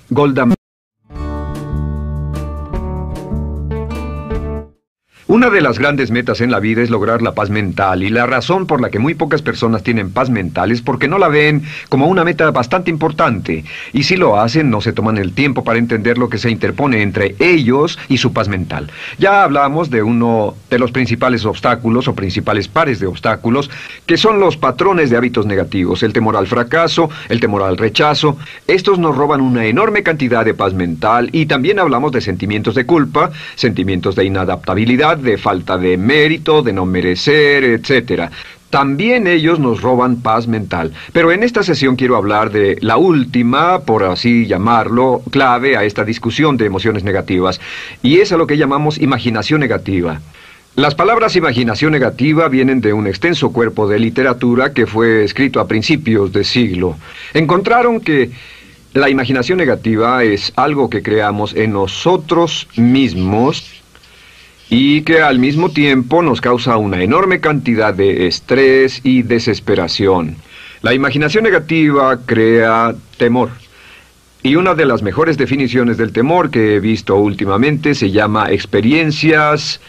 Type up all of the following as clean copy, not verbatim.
Golda. Una de las grandes metas en la vida es lograr la paz mental, y la razón por la que muy pocas personas tienen paz mental es porque no la ven como una meta bastante importante, y si lo hacen no se toman el tiempo para entender lo que se interpone entre ellos y su paz mental. Ya hablamos de uno de los principales obstáculos o principales pares de obstáculos, que son los patrones de hábitos negativos, el temor al fracaso, el temor al rechazo. Estos nos roban una enorme cantidad de paz mental, y también hablamos de sentimientos de culpa, sentimientos de inadaptabilidad, de falta de mérito, de no merecer, etc. También ellos nos roban paz mental. Pero en esta sesión quiero hablar de la última, por así llamarlo, clave a esta discusión de emociones negativas, y es a lo que llamamos imaginación negativa. Las palabras imaginación negativa vienen de un extenso cuerpo de literatura que fue escrito a principios de siglo. Encontraron que la imaginación negativa es algo que creamos en nosotros mismos y que al mismo tiempo nos causa una enorme cantidad de estrés y desesperación. La imaginación negativa crea temor. Y una de las mejores definiciones del temor que he visto últimamente se llama experiencias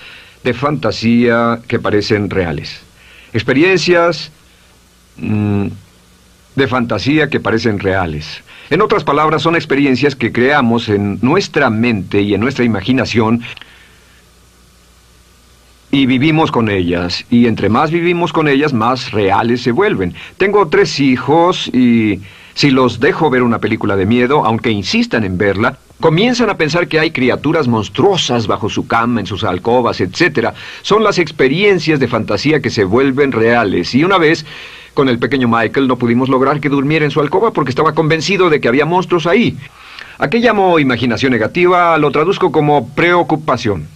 de fantasía que parecen reales. Experiencias de fantasía que parecen reales. En otras palabras, son experiencias que creamos en nuestra mente y en nuestra imaginación, y vivimos con ellas, y entre más vivimos con ellas, más reales se vuelven. Tengo 3 hijos, y si los dejo ver una película de miedo, aunque insistan en verla, comienzan a pensar que hay criaturas monstruosas bajo su cama, en sus alcobas, etc. Son las experiencias de fantasía que se vuelven reales. Y una vez, con el pequeño Michael, no pudimos lograr que durmiera en su alcoba porque estaba convencido de que había monstruos ahí. ¿A qué llamo imaginación negativa? Lo traduzco como preocupación.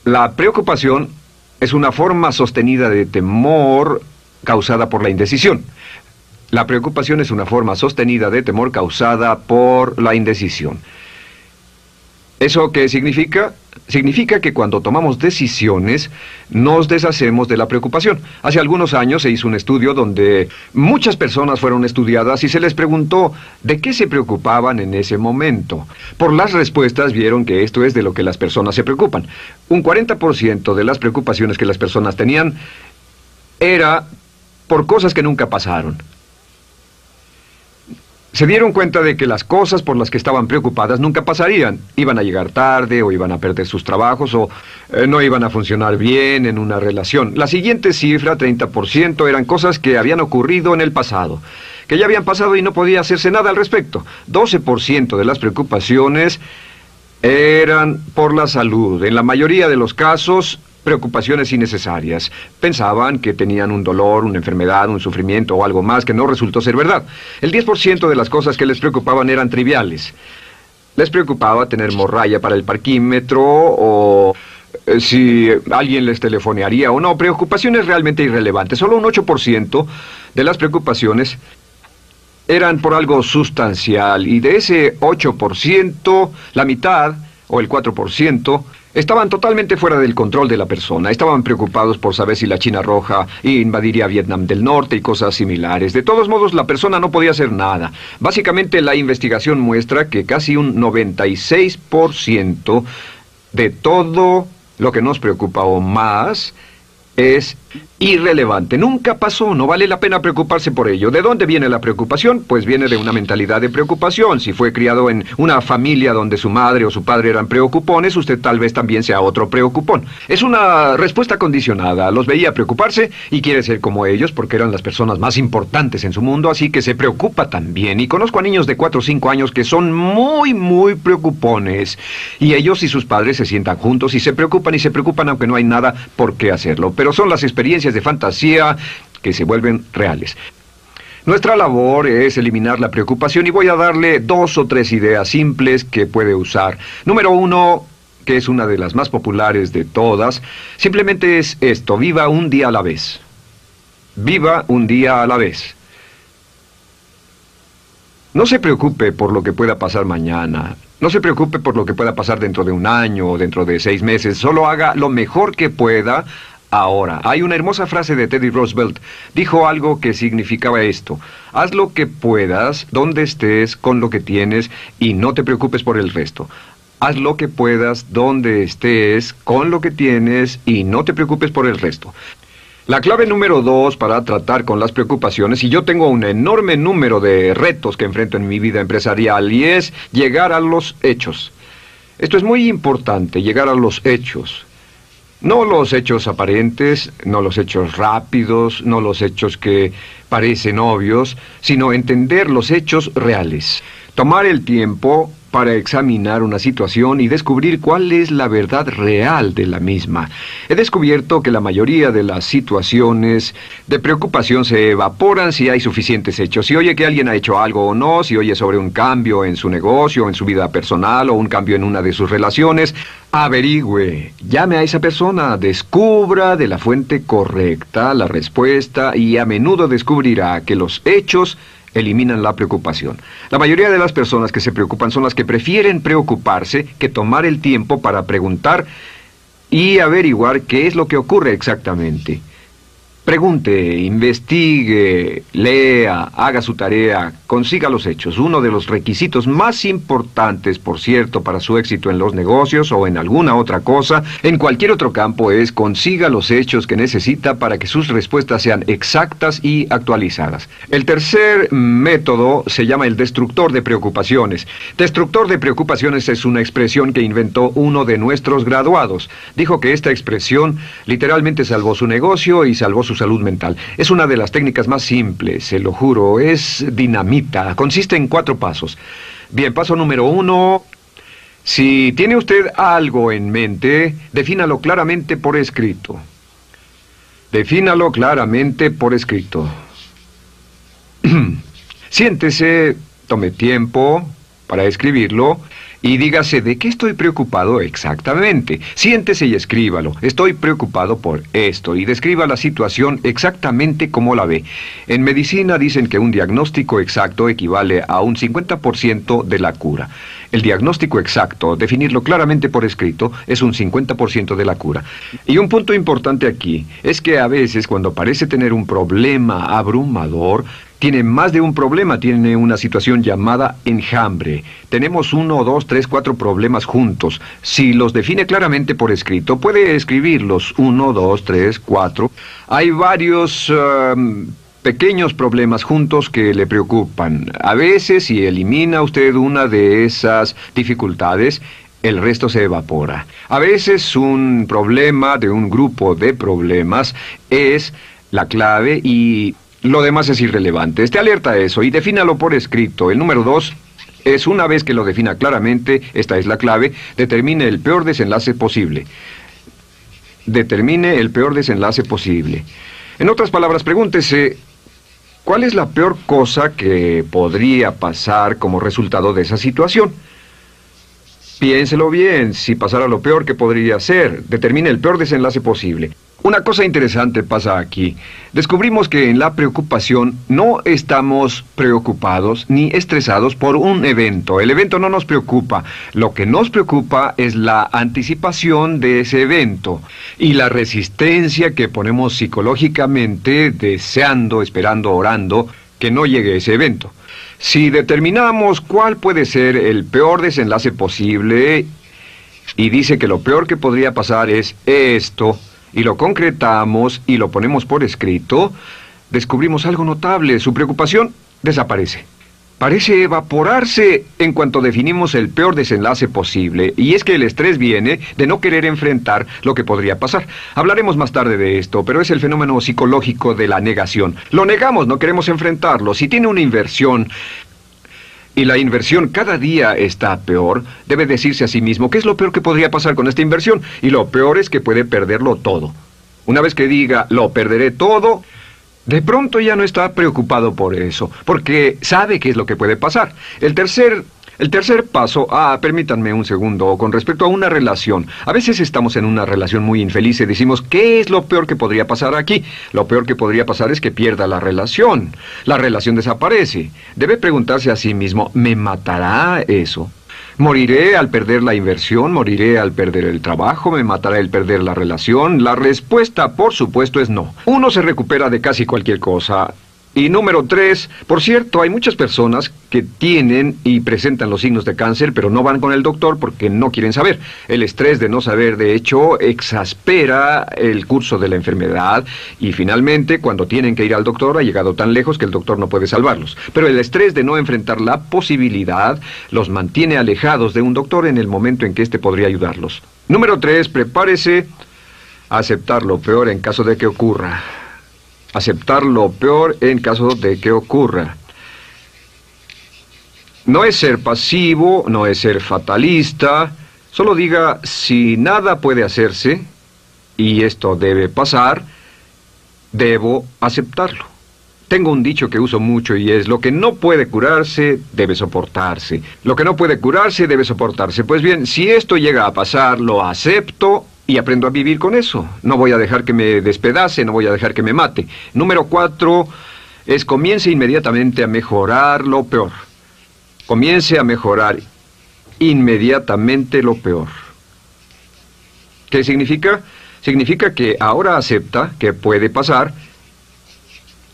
La preocupación es una forma sostenida de temor causada por la indecisión. La preocupación es una forma sostenida de temor causada por la indecisión. ¿Eso qué significa? Significa que cuando tomamos decisiones, nos deshacemos de la preocupación. Hace algunos años se hizo un estudio donde muchas personas fueron estudiadas y se les preguntó de qué se preocupaban en ese momento. Por las respuestas vieron que esto es de lo que las personas se preocupan. Un 40% de las preocupaciones que las personas tenían era por cosas que nunca pasaron. Se dieron cuenta de que las cosas por las que estaban preocupadas nunca pasarían. Iban a llegar tarde, o iban a perder sus trabajos, o no iban a funcionar bien en una relación. La siguiente cifra, 30%, eran cosas que habían ocurrido en el pasado, que ya habían pasado y no podía hacerse nada al respecto. 12% de las preocupaciones eran por la salud. En la mayoría de los casos, preocupaciones innecesarias. Pensaban que tenían un dolor, una enfermedad, un sufrimiento o algo más que no resultó ser verdad. El 10% de las cosas que les preocupaban eran triviales. Les preocupaba tener morralla para el parquímetro, o si alguien les telefonearía o no. Preocupaciones realmente irrelevantes. Solo un 8% de las preocupaciones eran por algo sustancial, y de ese 8%, la mitad, o el 4%, estaban totalmente fuera del control de la persona. Estaban preocupados por saber si la China Roja invadiría Vietnam del Norte y cosas similares. De todos modos, la persona no podía hacer nada. Básicamente, la investigación muestra que casi un 96% de todo lo que nos preocupa o más es irrelevante. Nunca pasó, no vale la pena preocuparse por ello. ¿De dónde viene la preocupación? Pues viene de una mentalidad de preocupación. Si fue criado en una familia donde su madre o su padre eran preocupones, usted tal vez también sea otro preocupón. Es una respuesta condicionada. Los veía preocuparse y quiere ser como ellos porque eran las personas más importantes en su mundo, así que se preocupa también. Y conozco a niños de 4 o 5 años que son muy preocupones. Y ellos y sus padres se sientan juntos y se preocupan aunque no hay nada por qué hacerlo. Pero son las experiencias de fantasía que se vuelven reales. Nuestra labor es eliminar la preocupación, y voy a darle 2 o 3 ideas simples que puede usar. Número 1, que es una de las más populares de todas, simplemente es esto: viva un día a la vez. Viva un día a la vez. No se preocupe por lo que pueda pasar mañana. No se preocupe por lo que pueda pasar dentro de un año o dentro de 6 meses. Solo haga lo mejor que pueda ahora. Hay una hermosa frase de Teddy Roosevelt. Dijo algo que significaba esto: haz lo que puedas, donde estés, con lo que tienes, y no te preocupes por el resto. Haz lo que puedas, donde estés, con lo que tienes, y no te preocupes por el resto. La clave número 2 para tratar con las preocupaciones, y yo tengo un enorme número de retos que enfrento en mi vida empresarial, y es llegar a los hechos. Esto es muy importante, llegar a los hechos. No los hechos aparentes, no los hechos rápidos, no los hechos que parecen obvios, sino entender los hechos reales. Tomar el tiempo para examinar una situación y descubrir cuál es la verdad real de la misma. He descubierto que la mayoría de las situaciones de preocupación se evaporan si hay suficientes hechos. Si oye que alguien ha hecho algo o no, si oye sobre un cambio en su negocio, en su vida personal o un cambio en una de sus relaciones, averigüe, llame a esa persona, descubra de la fuente correcta la respuesta y a menudo descubrirá que los hechos eliminan la preocupación. La mayoría de las personas que se preocupan son las que prefieren preocuparse que tomar el tiempo para preguntar y averiguar qué es lo que ocurre exactamente. Pregunte, investigue, lea, haga su tarea, consiga los hechos. Uno de los requisitos más importantes, por cierto, para su éxito en los negocios o en alguna otra cosa, en cualquier otro campo, es consiga los hechos que necesita para que sus respuestas sean exactas y actualizadas. El tercer método se llama el destructor de preocupaciones. Destructor de preocupaciones es una expresión que inventó uno de nuestros graduados. Dijo que esta expresión literalmente salvó su negocio y salvó su salud mental. Es una de las técnicas más simples, se lo juro, es dinamita. Consiste en 4 pasos. Bien, paso número 1. Si tiene usted algo en mente, defínalo claramente por escrito. Defínalo claramente por escrito. Siéntese, tome tiempo para escribirlo y dígase de qué estoy preocupado exactamente. Siéntese y escríbalo. Estoy preocupado por esto, y describa la situación exactamente como la ve. En medicina dicen que un diagnóstico exacto equivale a un 50% de la cura. El diagnóstico exacto, definirlo claramente por escrito, es un 50% de la cura. Y un punto importante aquí es que a veces cuando parece tener un problema abrumador, tiene más de un problema, tiene una situación llamada enjambre. Tenemos 1, 2, 3, 4 problemas juntos. Si los define claramente por escrito, puede escribirlos 1, 2, 3, 4. Hay varios pequeños problemas juntos que le preocupan. A veces, si elimina usted una de esas dificultades, el resto se evapora. A veces un problema de un grupo de problemas es la clave y lo demás es irrelevante. Esté alerta a eso y defínalo por escrito. El número 2 es, una vez que lo defina claramente, esta es la clave, determine el peor desenlace posible. Determine el peor desenlace posible. En otras palabras, pregúntese, ¿cuál es la peor cosa que podría pasar como resultado de esa situación? Piénselo bien, si pasara lo peor que podría ser, determine el peor desenlace posible. Una cosa interesante pasa aquí. Descubrimos que en la preocupación no estamos preocupados ni estresados por un evento. El evento no nos preocupa. Lo que nos preocupa es la anticipación de ese evento y la resistencia que ponemos psicológicamente deseando, esperando, orando que no llegue ese evento. Si determinamos cuál puede ser el peor desenlace posible y dice que lo peor que podría pasar es esto, y lo concretamos y lo ponemos por escrito, descubrimos algo notable. Su preocupación desaparece. Parece evaporarse en cuanto definimos el peor desenlace posible, y es que el estrés viene de no querer enfrentar lo que podría pasar. Hablaremos más tarde de esto, pero es el fenómeno psicológico de la negación. Lo negamos, no queremos enfrentarlo. Si tiene una inversión y la inversión cada día está peor, debe decirse a sí mismo, ¿qué es lo peor que podría pasar con esta inversión? Y lo peor es que puede perderlo todo. Una vez que diga, lo perderé todo, de pronto ya no está preocupado por eso, porque sabe qué es lo que puede pasar. El tercer paso, permítanme un segundo, con respecto a una relación. A veces estamos en una relación muy infeliz y decimos, ¿qué es lo peor que podría pasar aquí? Lo peor que podría pasar es que pierda la relación. La relación desaparece. Debe preguntarse a sí mismo, ¿me matará eso? ¿Moriré al perder la inversión? ¿Moriré al perder el trabajo? ¿Me matará el perder la relación? La respuesta, por supuesto, es no. Uno se recupera de casi cualquier cosa. Y número 3, por cierto, hay muchas personas que tienen y presentan los signos de cáncer, pero no van con el doctor porque no quieren saber. El estrés de no saber, de hecho, exaspera el curso de la enfermedad y finalmente, cuando tienen que ir al doctor, ha llegado tan lejos que el doctor no puede salvarlos. Pero el estrés de no enfrentar la posibilidad los mantiene alejados de un doctor en el momento en que éste podría ayudarlos. Número 3, prepárese a aceptar lo peor en caso de que ocurra. Aceptar lo peor en caso de que ocurra. No es ser pasivo, no es ser fatalista. Solo diga, si nada puede hacerse, y esto debe pasar, debo aceptarlo. Tengo un dicho que uso mucho y es, lo que no puede curarse, debe soportarse. Lo que no puede curarse, debe soportarse. Pues bien, si esto llega a pasar, lo acepto y aprendo a vivir con eso. No voy a dejar que me despedace, no voy a dejar que me mate. Número 4 es comience inmediatamente a mejorar lo peor. Comience a mejorar inmediatamente lo peor. ¿Qué significa? Significa que ahora acepta que puede pasar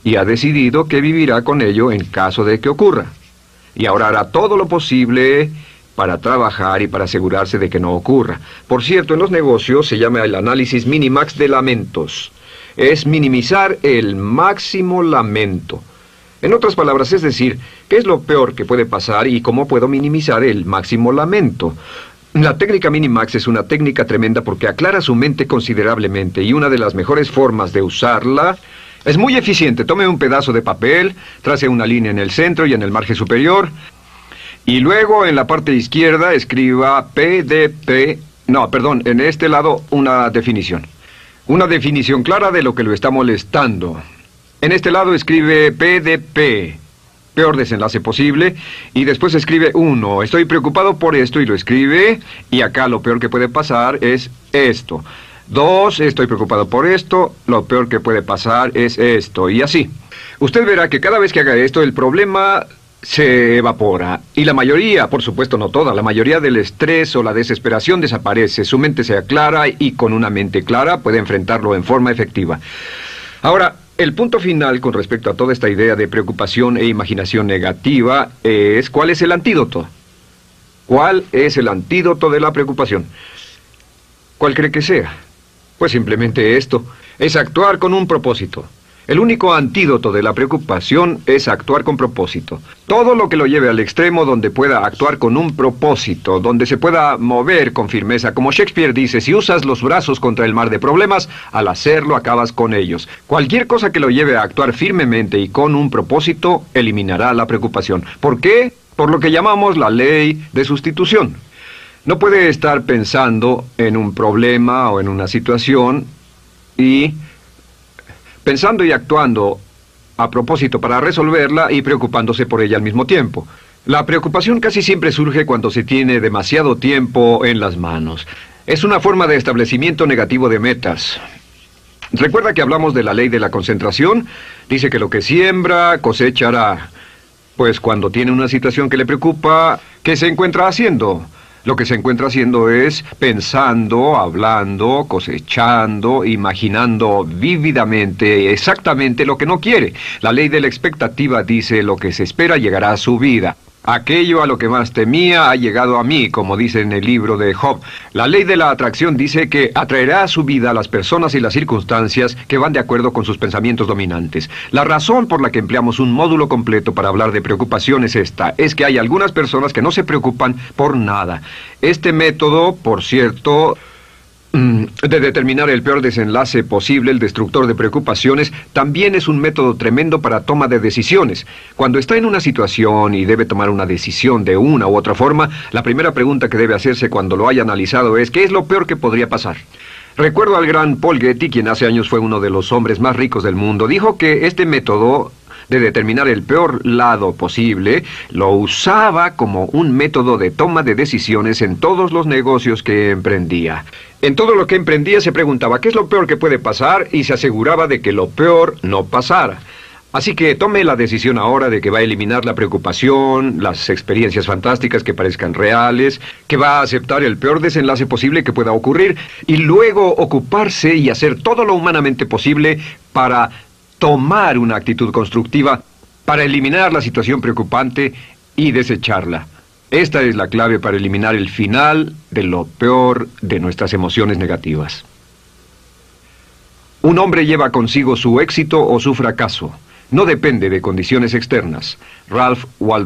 y ha decidido que vivirá con ello en caso de que ocurra. Y ahora hará todo lo posible para trabajar y para asegurarse de que no ocurra. Por cierto, en los negocios se llama el análisis minimax de lamentos. Es minimizar el máximo lamento. En otras palabras, es decir, ¿qué es lo peor que puede pasar y cómo puedo minimizar el máximo lamento? La técnica Minimax es una técnica tremenda porque aclara su mente considerablemente y una de las mejores formas de usarla es muy eficiente. Tome un pedazo de papel, trace una línea en el centro y en el margen superior y luego en la parte izquierda escriba PDP, en este lado una definición. Una definición clara de lo que lo está molestando. En este lado escribe PDP, peor desenlace posible, y después escribe 1, estoy preocupado por esto, y lo escribe, y acá lo peor que puede pasar es esto. 2, estoy preocupado por esto, lo peor que puede pasar es esto, y así. Usted verá que cada vez que haga esto, el problema se evapora, y la mayoría, por supuesto no toda, la mayoría del estrés o la desesperación desaparece, su mente se aclara, y con una mente clara puede enfrentarlo en forma efectiva. Ahora, el punto final con respecto a toda esta idea de preocupación e imaginación negativa es ¿cuál es el antídoto? ¿Cuál es el antídoto de la preocupación? ¿Cuál cree que sea? Pues simplemente esto, es actuar con un propósito. El único antídoto de la preocupación es actuar con propósito. Todo lo que lo lleve al extremo donde pueda actuar con un propósito, donde se pueda mover con firmeza. Como Shakespeare dice, si usas los brazos contra el mar de problemas, al hacerlo acabas con ellos. Cualquier cosa que lo lleve a actuar firmemente y con un propósito, eliminará la preocupación. ¿Por qué? Por lo que llamamos la ley de sustitución. No puede estar pensando en un problema o en una situación y pensando y actuando a propósito para resolverla y preocupándose por ella al mismo tiempo. La preocupación casi siempre surge cuando se tiene demasiado tiempo en las manos. Es una forma de establecimiento negativo de metas. ¿Recuerda que hablamos de la ley de la concentración? Dice que lo que siembra, cosechará. Pues cuando tiene una situación que le preocupa, ¿qué se encuentra haciendo? Lo que se encuentra haciendo es pensando, hablando, cosechando, imaginando vívidamente exactamente lo que no quiere. La ley de la expectativa dice lo que se espera llegará a su vida. Aquello a lo que más temía ha llegado a mí, como dice en el libro de Job. La ley de la atracción dice que atraerá a su vida a las personas y las circunstancias que van de acuerdo con sus pensamientos dominantes. La razón por la que empleamos un módulo completo para hablar de preocupación es esta, es que hay algunas personas que no se preocupan por nada. Este método, por cierto, de determinar el peor desenlace posible, el destructor de preocupaciones, también es un método tremendo para toma de decisiones. Cuando está en una situación y debe tomar una decisión de una u otra forma, la primera pregunta que debe hacerse cuando lo haya analizado es ¿qué es lo peor que podría pasar? Recuerdo al gran Paul Getty, quien hace años fue uno de los hombres más ricos del mundo, dijo que este método de determinar el peor lado posible, lo usaba como un método de toma de decisiones en todos los negocios que emprendía. En todo lo que emprendía se preguntaba ¿qué es lo peor que puede pasar? Y se aseguraba de que lo peor no pasara. Así que tome la decisión ahora de que va a eliminar la preocupación, las experiencias fantásticas que parezcan reales, que va a aceptar el peor desenlace posible que pueda ocurrir y luego ocuparse y hacer todo lo humanamente posible para tomar una actitud constructiva, para eliminar la situación preocupante y desecharla. Esta es la clave para eliminar el final de lo peor de nuestras emociones negativas. Un hombre lleva consigo su éxito o su fracaso. No depende de condiciones externas. Ralph Waldo